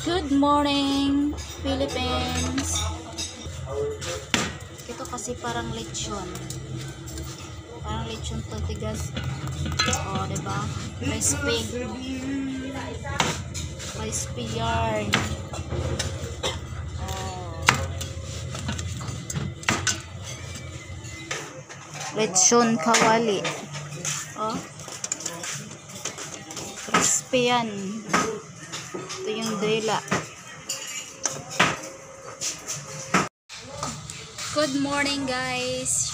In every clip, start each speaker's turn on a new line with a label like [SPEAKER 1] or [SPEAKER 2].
[SPEAKER 1] Good morning, Philippines. Ito kasi parang lechon. Parang lechon to, tigas. Oh, diba? Crispy. Crispy yarn. Oh. Lechon kawali. Oh. Crispy yan. Ito yung dila. Good morning guys.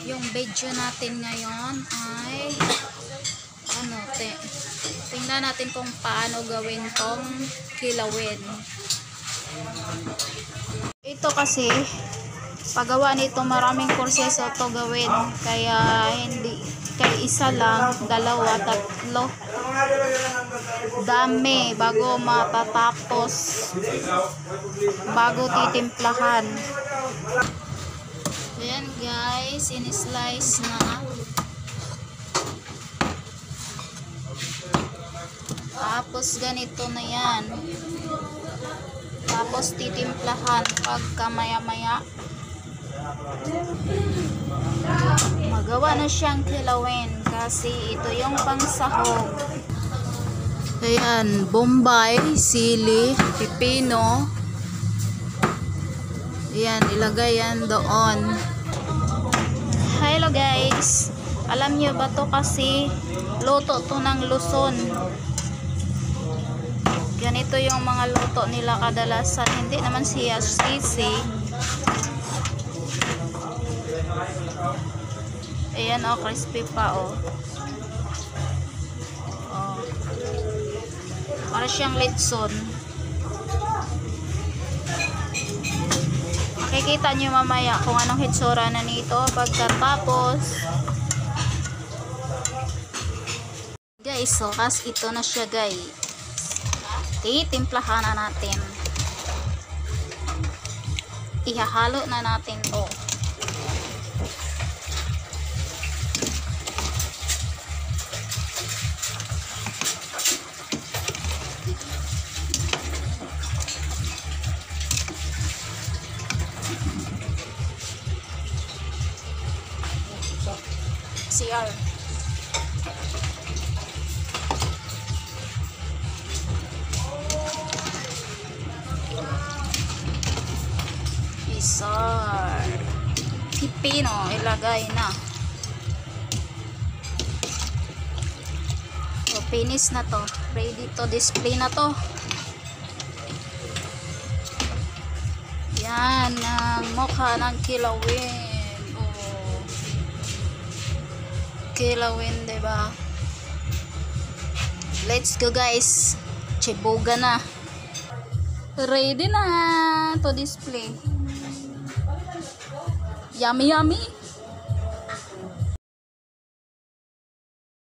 [SPEAKER 1] Yung video natin ngayon ay tingnan natin kung paano gawin tong kilawin. Ito kasi paggawa nito maraming proseso to gawin, kaya hindi kay isa lang, dalawa, tatlo, dami bago matatapos, bago titimplahan. Ayan guys, in-slice na. Tapos ganito na yan. Tapos titimplahan pagka maya-maya. Magawa na siyang kilawin kasi ito yung pangsahog. Ayan, bombay, sili, pipino. Ayan, ilagay yan doon. Hello guys, alam nyo ba to kasi luto to ng Luzon. Ganito yung mga luto nila kadalasan, hindi naman siya sisi. Ayan oh, crispy pa oh. Oh. Para siyang litson. Makikita nyo mamaya kung anong hitsura na nito pagkatapos. Guys, so as ito na siya guys. Titimplahan na natin. Ihahalo na natin to. CR. Isar. Pipino, ilagay na. So, finish na to. Ready to display na to. Yan, ang mukha ng kilawin. Kilawin, diba? Let's go guys. Chibuga na. Ready na to display. Yummy yummy.